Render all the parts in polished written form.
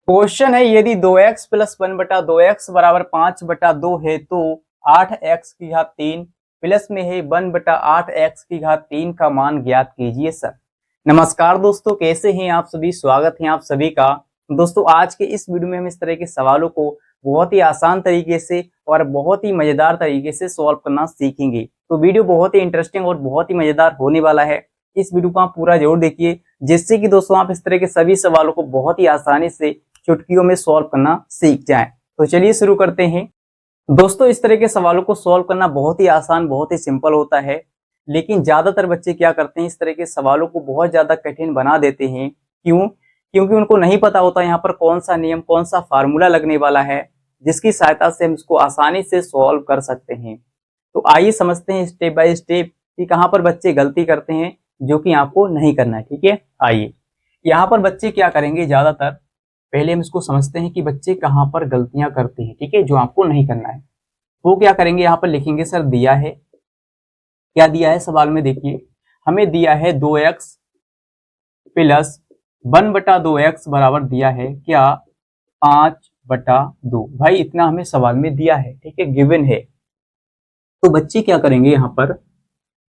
Question है यदि 2x plus 1/2x बराबर 5/2 है तो 8x की घात 3 प्लस में है 1/8x की घात 3 का मान ज्ञात कीजिए सर। नमस्कार दोस्तों, कैसे हैं आप सभी। स्वागत है आप सभी का। दोस्तों आज के इस वीडियो में हम इस तरह के सवालों को बहुत ही आसान तरीके से और बहुत ही मजेदार तरीके से सॉल्व करना सीखेंगे। तो वीडियो बहुत ही इंटरेस्टिंग और बहुत ही मजेदार होने वाला है। इस वीडियो को आप पूरा जरूर देखिए, जिससे कि दोस्तों आप इस तरह के सभी सवालों को बहुत ही आसानी से चुटकियों में सॉल्व करना सीख जाएं। तो चलिए शुरू करते हैं। दोस्तों इस तरह के सवालों को सॉल्व करना बहुत ही आसान, बहुत ही सिंपल होता है, लेकिन ज्यादातर बच्चे क्या करते हैं, इस तरह के सवालों को बहुत ज्यादा कठिन बना देते हैं। क्यों? क्योंकि उनको नहीं पता होता यहाँ पर कौन सा नियम, कौन सा फार्मूला लगने वाला है जिसकी सहायता से हम इसको आसानी से सॉल्व कर सकते हैं। तो आइए समझते हैं स्टेप बाय स्टेप कि कहाँ पर बच्चे गलती करते हैं, जो कि आपको नहीं करना है। ठीक है, आइए यहाँ पर बच्चे क्या करेंगे, ज्यादातर पहले हम इसको समझते हैं कि बच्चे कहाँ पर गलतियां करते हैं। ठीक है, जो आपको नहीं करना है वो क्या करेंगे, यहाँ पर लिखेंगे सर दिया है, क्या दिया है सवाल में देखिए, हमें दिया है 2x प्लस 1/2x बराबर दिया है क्या, 5/2। भाई इतना हमें सवाल में दिया है, ठीक है, गिवन है। तो बच्चे क्या करेंगे यहाँ पर,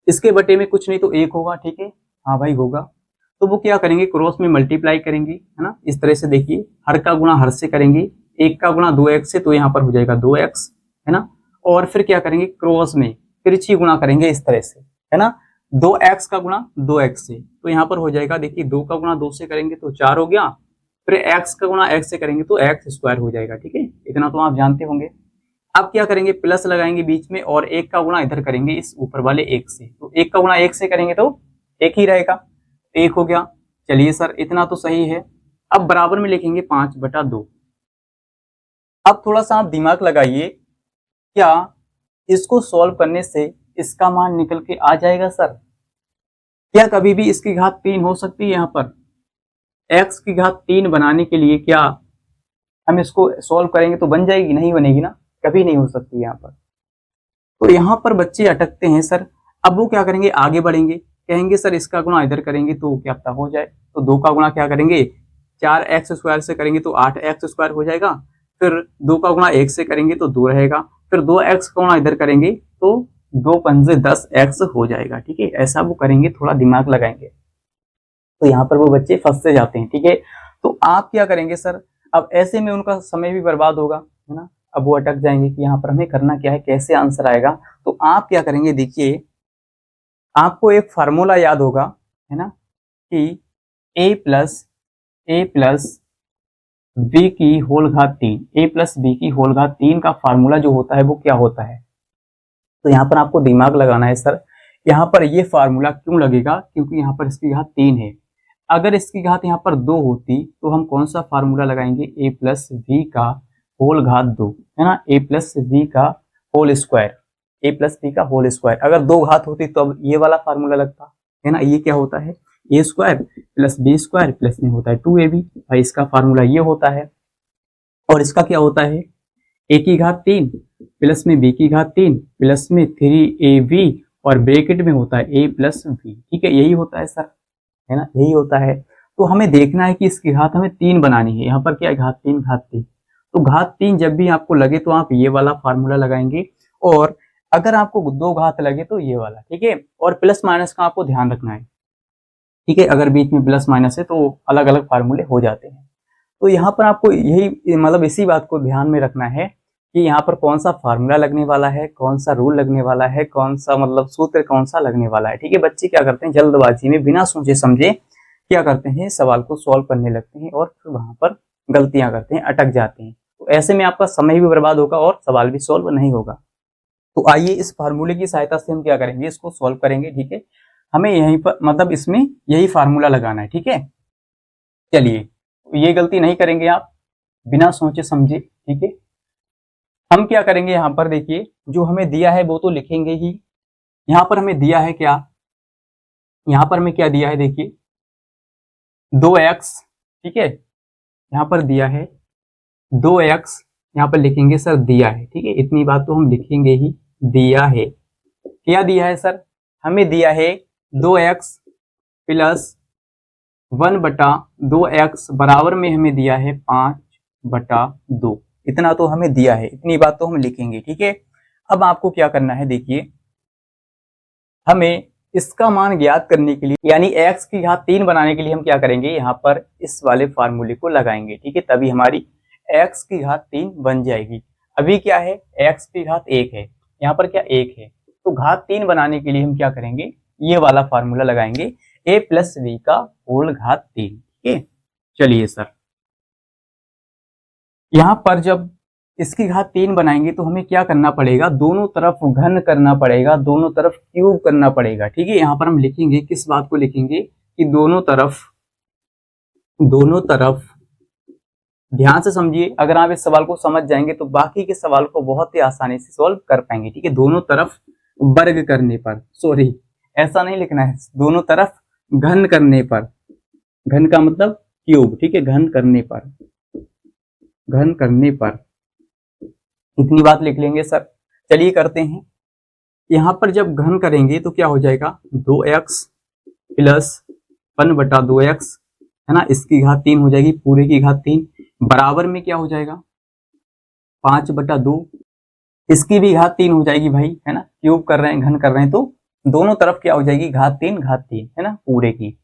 इसके बटे में कुछ नहीं तो एक होगा। ठीक है, हाँ भाई होगा। तो वो क्या करेंगे, क्रॉस में मल्टीप्लाई करेंगे, है ना। इस तरह से देखिए, हर का गुणा हर से करेंगे, एक का गुणा 2x से, तो यहाँ पर हो जाएगा 2x, है ना। और फिर क्या करेंगे, क्रॉस में तिरछी गुणा करेंगे इस तरह से, है ना। 2x का गुणा 2x से, तो यहाँ पर हो जाएगा, देखिए 2 का गुणा 2 से करेंगे तो 4 हो गया, फिर x का गुणा x से करेंगे तो x स्क्वायर हो जाएगा। ठीक है, इतना तो आप जानते होंगे। अब क्या करेंगे, प्लस लगाएंगे बीच में और एक का गुणा इधर करेंगे इस ऊपर वाले एक से, तो एक का गुणा एक से करेंगे तो एक ही रहेगा, एक हो गया। चलिए सर इतना तो सही है। अब बराबर में लिखेंगे 5/2। अब थोड़ा सा आप दिमाग लगाइए, क्या इसको सॉल्व करने से इसका मान निकल के आ जाएगा सर? क्या कभी भी इसकी घात 3 हो सकती है? यहाँ पर x की घात 3 बनाने के लिए क्या हम इसको सॉल्व करेंगे तो बन जाएगी? नहीं बनेगी ना, कभी नहीं हो सकती यहाँ पर। तो यहाँ पर बच्चे अटकते हैं सर। अब वो क्या करेंगे, आगे बढ़ेंगे, कहेंगे सर इसका गुणा इधर करेंगे तो क्या पता हो जाए। तो 2 का गुणा क्या करेंगे, 4x स्क्वायर से करेंगे तो 8x स्क्वायर हो जाएगा, फिर 2 का गुणा 1 से करेंगे तो 2 रहेगा, फिर 2x का गुणा इधर करेंगे तो 2 पंजे 10x हो जाएगा। ठीक है, ऐसा वो करेंगे, थोड़ा दिमाग लगाएंगे। तो यहाँ पर वो बच्चे फंसते जाते हैं। ठीक है, तो आप क्या करेंगे सर, अब ऐसे में उनका समय भी बर्बाद होगा, है ना। अब वो अटक जाएंगे कि यहाँ पर हमें करना क्या है, कैसे आंसर आएगा। तो आप क्या करेंगे, देखिए आपको एक फार्मूला याद होगा, है ना, कि a प्लस बी की होल घात 3, a प्लस बी की होल घात 3 का फार्मूला जो होता है वो क्या होता है। तो यहाँ पर आपको दिमाग लगाना है सर, यहाँ पर ये फार्मूला क्यों लगेगा, क्योंकि यहाँ पर इसकी घात 3 है। अगर इसकी घात यहाँ पर 2 होती तो हम कौन सा फार्मूला लगाएंगे, a प्लस बी का होल घात 2, है ना, a प्लस बी का whole square, a plus B का होल स्क्वायर। अगर 2 घात होती तो अब ये वाला फार्मूला लगता, है ना। ये क्या होता है, a square plus B square plus में होता है 2ab। भाई इसका फार्मूला ये होता है। और इसका क्या होता है, a की घात 3 प्लस में b की घात 3 प्लस में 3ab और ब्रैकेट में होता है a प्लस b। ठीक है, यही होता है सर, है ना, यही होता है। तो हमें देखना है कि इसकी घात हमें 3 बनानी है। यहाँ पर क्या है, घात 3 घात 3। तो घात 3 जब भी आपको लगे तो आप ये वाला फार्मूला लगाएंगे, और अगर आपको 2 घात लगे तो ये वाला। ठीक है, और प्लस माइनस का आपको ध्यान रखना है। ठीक है, अगर बीच में प्लस माइनस है तो अलग अलग फार्मूले हो जाते हैं। तो यहाँ पर आपको यही मतलब इसी बात को ध्यान में रखना है कि यहाँ पर कौन सा फार्मूला लगने वाला है, कौन सा रूल लगने वाला है, कौन सा मतलब सूत्र कौन सा लगने वाला है। ठीक है, बच्चे क्या करते हैं, जल्दबाजी में बिना सोचे समझे क्या करते हैं, सवाल को सॉल्व करने लगते हैं और फिर वहां पर गलतियां करते हैं, अटक जाते हैं। तो ऐसे में आपका समय भी बर्बाद होगा और सवाल भी सॉल्व नहीं होगा। तो आइए इस फार्मूले की सहायता से हम क्या करेंगे, इसको सॉल्व करेंगे। ठीक है, हमें यहीं पर मतलब इसमें यही फार्मूला लगाना है। ठीक है, चलिए ये गलती नहीं करेंगे आप, बिना सोचे समझे। ठीक है, हम क्या करेंगे, यहाँ पर देखिए जो हमें दिया है वो तो लिखेंगे ही। यहाँ पर हमें दिया है क्या, यहाँ पर हमें क्या दिया है, देखिए 2x। ठीक है, यहाँ पर दिया है 2x, यहाँ पर लिखेंगे सर दिया है। ठीक है, इतनी बात तो हम लिखेंगे ही, दिया है। क्या दिया है सर, हमें दिया है 2x प्लस 1/2x बराबर में हमें दिया है 5/2। इतना तो हमें दिया है, इतनी बात तो हम लिखेंगे, ठीक है। अब आपको क्या करना है, देखिए हमें इसका मान ज्ञात करने के लिए यानी x की घात 3 बनाने के लिए हम क्या करेंगे, यहाँ पर इस वाले फार्मूले को लगाएंगे, ठीक है। तभी हमारी x की घात 3 बन जाएगी। अभी क्या है, x की घात 1 है, यहाँ पर क्या 1 है, तो घात 3 बनाने के लिए हम क्या करेंगे, ये वाला फार्मूला लगाएंगे, a प्लस b का होल घात 3, ठीक है। चलिए सर, यहाँ पर जब इसकी घात 3 बनाएंगे तो हमें क्या करना पड़ेगा, दोनों तरफ घन करना पड़ेगा, दोनों तरफ क्यूब करना पड़ेगा, ठीक है। यहाँ पर हम लिखेंगे, किस बात को लिखेंगे कि दोनों तरफ ध्यान से समझिए, अगर आप इस सवाल को समझ जाएंगे तो बाकी के सवाल को बहुत ही आसानी से सॉल्व कर पाएंगे, ठीक है। दोनों तरफ वर्ग करने पर, सॉरी ऐसा नहीं लिखना है, दोनों तरफ घन करने पर, घन का मतलब क्यूब, ठीक है, घन करने पर इतनी बात लिख लेंगे सर। चलिए करते हैं, यहां पर जब घन करेंगे तो क्या हो जाएगा, 2x प्लस 1/2x है ना, इसकी घात 3 हो जाएगी, पूरे की घात 3 बराबर में क्या हो जाएगा 5/2, इसकी भी घात 3 हो जाएगी भाई, है ना, क्यूब कर रहे हैं, घन कर रहे हैं, तो दोनों तरफ क्या हो जाएगी घात 3 है ना, पूरे की।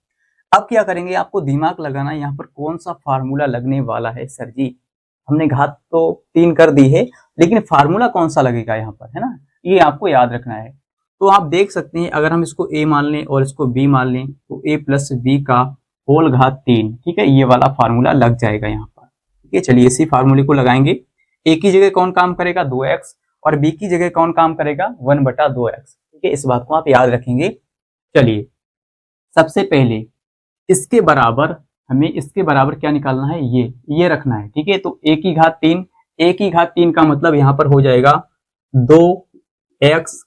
अब क्या करेंगे, आपको दिमाग लगाना है, यहाँ पर कौन सा फार्मूला लगने वाला है सर जी, हमने घात तो 3 कर दी है, लेकिन फार्मूला कौन सा लगेगा यहाँ पर, है ना, ये आपको याद रखना है। तो आप देख सकते हैं, अगर हम इसको a मान लें और इसको b मान लें तो a प्लस b का होल घात 3, ठीक है, ये वाला फार्मूला लग जाएगा यहाँ पर, ठीक है। चलिए इसी फार्मूले को लगाएंगे, a की जगह कौन काम करेगा 2x और b की जगह कौन काम करेगा 1/2x, ठीक है, इस बात को आप याद रखेंगे। चलिए सबसे पहले इसके बराबर, हमें इसके बराबर क्या निकालना है, ये रखना है, ठीक है। तो a की घात 3, a की घात 3 का मतलब यहाँ पर हो जाएगा 2x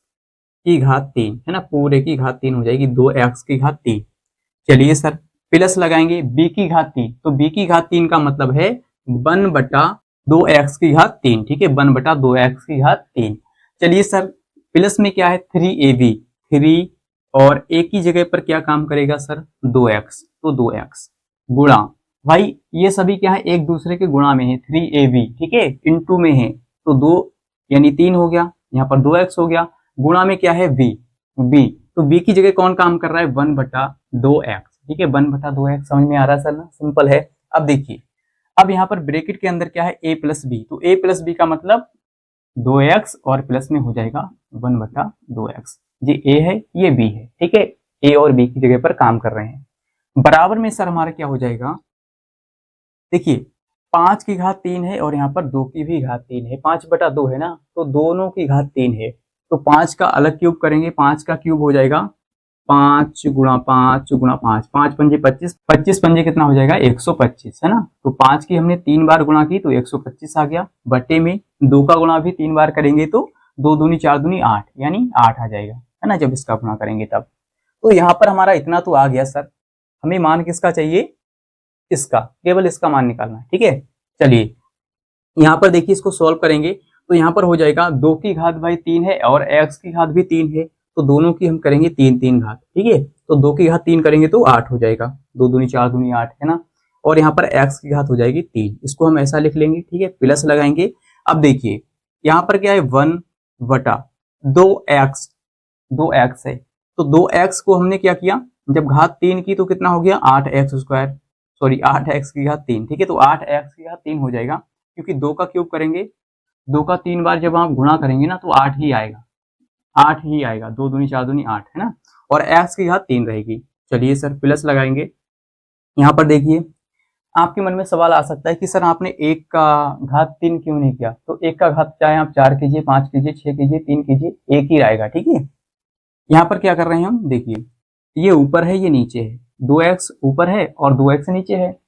की घात 3, है ना, पूरे की घात 3 हो जाएगी, 2x की घात 3। चलिए सर प्लस लगाएंगे b की घात 3, तो b की घात 3 का मतलब है 1/2x की घात 3, ठीक है, 1/2x की घात 3। चलिए सर प्लस में क्या है 3ab, 3 और a की जगह पर क्या काम करेगा सर 2x, तो 2x गुणा, भाई ये सभी क्या है एक दूसरे के गुणा में है, 3ab, ठीक है, इनटू में है, तो 2 यानी 3 हो गया, यहाँ पर 2x हो गया, गुणा में क्या है b, तो b की जगह कौन काम कर रहा है 1/2x, ठीक है, 1/2x समझ में आ रहा है सर ना, सिंपल है। अब देखिए, अब यहाँ पर ब्रैकेट के अंदर क्या है a प्लस बी, तो a प्लस बी का मतलब 2x और प्लस में हो जाएगा 1/2x, ये a है ये b है, ठीक है, a और b की जगह पर काम कर रहे हैं। बराबर में सर हमारा क्या हो जाएगा, देखिए 5 की घात 3 है और यहाँ पर 2 की भी घात 3 है, 5/2 है ना, तो दोनों की घात 3 है, तो 5 का अलग क्यूब करेंगे, 5 का क्यूब हो जाएगा 5 गुणा 5 गुणा 5, 5 पंजे 25, 25 पंजे कितना हो जाएगा 125, है ना, तो 5 की हमने 3 बार गुणा की तो 125 आ गया, बटे में 2 का गुणा भी 3 बार करेंगे तो 2 दूनी 4 दूनी 8, यानी 8 आ जाएगा, है ना, जब इसका गुणा करेंगे तब। तो यहाँ पर हमारा इतना तो आ गया सर, हमें मान किसका चाहिए, इसका, केवल इसका मान निकालना है, ठीक है। चलिए यहाँ पर देखिए इसको सॉल्व करेंगे तो यहाँ पर हो जाएगा 2 की घात भाई 3 है और x की घात भी 3 है, तो दोनों की हम करेंगे 3 घात, ठीक है, तो 2 की घात 3 करेंगे तो 8 हो जाएगा, 2 दूनी 4 दूनी 8, है ना, और यहाँ पर x की घात हो जाएगी 3, इसको हम ऐसा लिख लेंगे, ठीक है, प्लस लगाएंगे। अब देखिए यहाँ पर क्या है 1/2x, 2x है, तो 2x को हमने क्या किया, जब घात 3 की तो कितना हो गया 8x स्क्वायर, सॉरी 8x की घात 3, ठीक है, तो 8x की घात 3 हो जाएगा, क्योंकि 2 का क्यूब करेंगे, 2 का 3 बार जब आप गुणा करेंगे ना तो 8 ही आएगा, 8 ही आएगा, 2 दूनी 4 दूनी 8, है ना, और x की घात 3 रहेगी। चलिए सर प्लस लगाएंगे, यहाँ पर देखिए आपके मन में सवाल आ सकता है कि सर आपने 1 का घात 3 क्यों नहीं किया, तो 1 का घात चाहे आप 4 कीजिए, 5 कीजिए, 6 कीजिए, 3 कीजिए, 1 ही आएगा, ठीक है। यहाँ पर क्या कर रहे हैं हम, देखिए ये ऊपर है ये नीचे है, 2x ऊपर है और 2x नीचे है,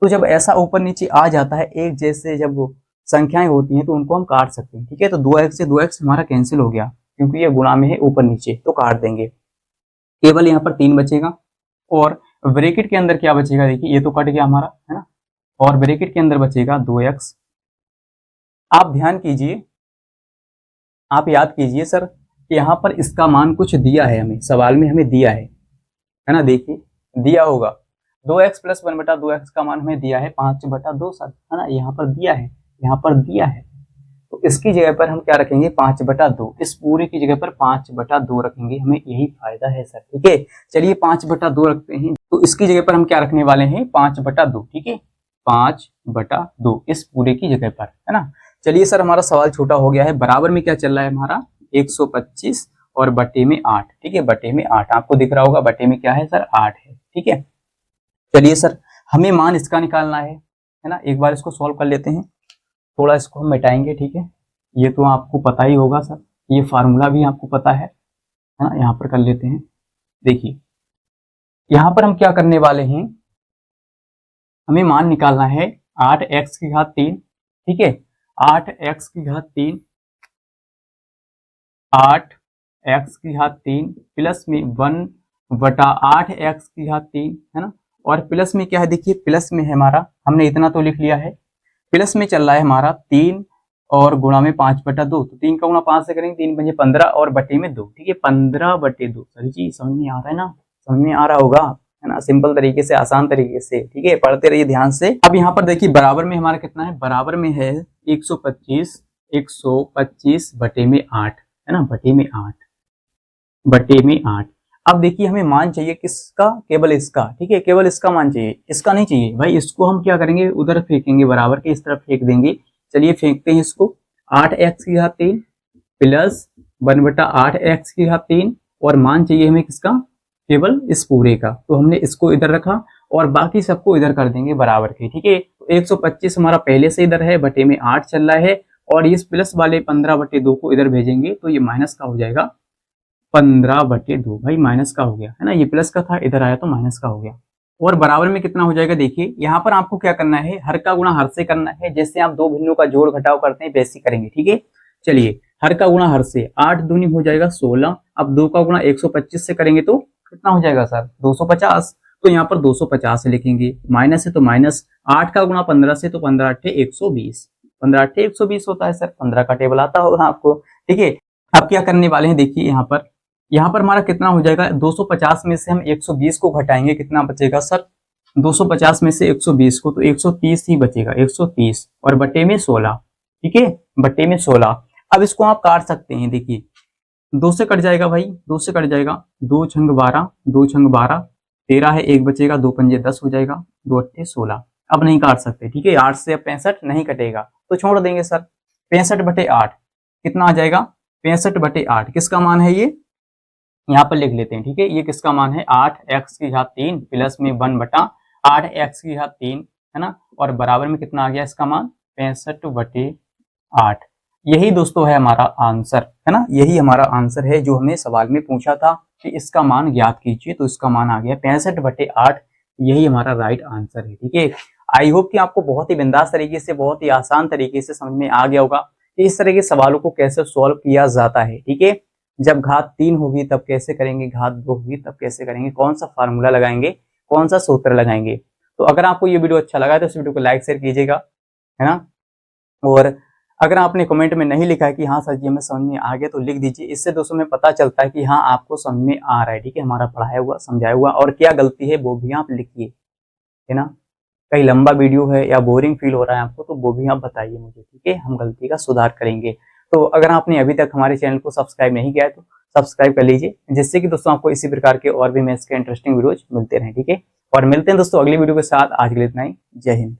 तो जब ऐसा ऊपर नीचे आ जाता है एक जैसे जब संख्याएं होती हैं तो उनको हम काट सकते हैं, ठीक है, तो 2x से 2x हमारा कैंसिल हो गया क्योंकि ये गुणा में है ऊपर नीचे, तो काट देंगे, केवल यहाँ पर 3 बचेगा, और ब्रैकेट के अंदर क्या बचेगा, देखिए ये तो कट गया हमारा, है ना, और ब्रैकेट के अंदर बचेगा 2x। आप ध्यान कीजिए, आप याद कीजिए सर कि यहाँ पर इसका मान कुछ दिया है, हमें सवाल में हमें दिया है ना, देखिए दिया होगा 2x प्लस 1/2x का मान हमें दिया है 5/2 सर, है ना, यहाँ पर दिया है, यहाँ पर दिया है। तो इसकी जगह पर हम क्या रखेंगे 5/2, इस पूरे की जगह पर 5/2 रखेंगे, हमें यही फायदा है सर। ठीक है, चलिए 5/2 रखते हैं। तो इसकी जगह पर हम क्या रखने वाले हैं 5/2। ठीक है, 5/2 इस पूरे की जगह पर, है ना। चलिए सर हमारा सवाल छोटा हो गया है। बराबर में क्या चल रहा है हमारा 125 और बटे में 8। ठीक है, बटे में 8 आपको दिख रहा होगा, बटे में क्या है सर 8 है। ठीक है, चलिए सर हमें मान इसका निकालना है ना। एक बार इसको सॉल्व कर लेते हैं, थोड़ा इसको हम मिटाएंगे। ठीक है, ये तो आपको पता ही होगा सर, ये फार्मूला भी आपको पता है ना। यहाँ पर कर लेते हैं, देखिए यहाँ पर हम क्या करने वाले हैं, हमें मान निकालना है 8x3। ठीक है, 8x3 8x3 प्लस में 1/8x3, है ना। और प्लस में क्या है, देखिए प्लस में है हमारा, हमने इतना तो लिख लिया है, प्लस में चल रहा है हमारा 3 और गुणा में 5/2। तो 3 का गुणा 5 से करेंगे, 3 पंजे 15 और बटे में 2। ठीक है, 15/2। सर जी समझ में आ रहा है ना, समझ में आ रहा होगा, है ना, सिंपल तरीके से, आसान तरीके से। ठीक है, पढ़ते रहिए ध्यान से। अब यहाँ पर देखिए बराबर में हमारा कितना है, बराबर में है 125 बटे में 8, है ना, बटे में 8, बटे में 8। अब देखिए हमें मान चाहिए किसका, केवल इसका। ठीक है, केवल इसका मान चाहिए, इसका नहीं चाहिए भाई। इसको हम क्या करेंगे, उधर फेंकेंगे, बराबर के इस तरफ फेंक देंगे। चलिए फेंकते हैं इसको, 8x3 प्लस 1/8x3 और मान चाहिए हमें किसका, केवल इस पूरे का। तो हमने इसको इधर रखा और बाकी सबको इधर कर देंगे बराबर के। ठीक है, तो 125 हमारा पहले से इधर है, बटे में 8 चल रहा है, और इस प्लस वाले 15/2 को इधर भेजेंगे तो ये माइनस का हो जाएगा 15/2। भाई माइनस का हो गया, है ना, ये प्लस का था, इधर आया तो माइनस का हो गया। और बराबर में कितना हो जाएगा, देखिए यहाँ पर आपको क्या करना है, हर का गुणा हर से करना है। जैसे आप दो भिन्नों का जोड़ घटाव करते हैं वैसे करेंगे। ठीक है, चलिए हर का गुणा हर से, 8 दूनी हो जाएगा 16। अब 2 का गुणा 125 से करेंगे तो कितना हो जाएगा सर 250। तो यहाँ पर 250 लिखेंगे, माइनस है तो माइनस, 8 का गुणा 15 से तो 15 8 120, 15 8 120 होता है सर, 15 का टेबल आता होगा आपको। ठीक है, अब क्या करने वाले हैं, देखिए यहाँ पर हमारा कितना हो जाएगा, 250 में से हम 120 को घटाएंगे, कितना बचेगा सर 250 में से 120 को, तो 130 ही बचेगा, 130 और बटे में 16। ठीक है, बटे में 16। अब इसको आप काट सकते हैं, देखिए 2 से कट जाएगा भाई, 2 से कट जाएगा, 2 छंग 12, 2 छंग 12 13 है, 1 बचेगा, 2 पंजे 10 हो जाएगा, 2 अट्ठे 16। अब नहीं काट सकते। ठीक है, 8 से अब 65 नहीं कटेगा तो छोड़ देंगे सर। 65/8 कितना आ जाएगा, 65/8 किसका मान है, ये यहाँ पर लिख लेते हैं। ठीक है, ये किसका मान है 8x3 प्लस में 1/8x3, है ना, और बराबर में कितना आ गया इसका मान 65/8। यही दोस्तों है हमारा आंसर, है ना, यही हमारा आंसर है जो हमें सवाल में पूछा था कि इसका मान ज्ञात कीजिए, तो इसका मान आ गया 65/8। यही हमारा राइट आंसर है। ठीक है, आई होप कि आपको बहुत ही बिंदास तरीके से, बहुत ही आसान तरीके से समझ में आ गया होगा कि इस तरह के सवालों को कैसे सॉल्व किया जाता है। ठीक है, जब घात 3 होगी तब कैसे करेंगे, घात 2 होगी तब कैसे करेंगे, कौन सा फार्मूला लगाएंगे, कौन सा सूत्र लगाएंगे। तो अगर आपको ये वीडियो अच्छा लगा तो इस वीडियो को लाइक शेयर कीजिएगा, है ना। और अगर आपने कमेंट में नहीं लिखा है कि हाँ सर जी हमें समझ में आ गया, तो लिख दीजिए। इससे दोस्तों में पता चलता है कि हाँ आपको समझ में आ रहा है। ठीक है, हमारा पढ़ाया हुआ समझाया हुआ, और क्या गलती है वो भी आप लिखिए, है ना। कहीं लंबा वीडियो है या बोरिंग फील हो रहा है आपको तो वो भी आप बताइए मुझे। ठीक है, हम गलती का सुधार करेंगे। तो अगर आपने अभी तक हमारे चैनल को सब्सक्राइब नहीं किया है तो सब्सक्राइब कर लीजिए, जिससे कि दोस्तों आपको इसी प्रकार के और भी मैथ्स के इंटरेस्टिंग वीडियोज मिलते रहें। ठीक है, और मिलते हैं दोस्तों अगली वीडियो के साथ। आज के लिए इतना ही, जय हिंद।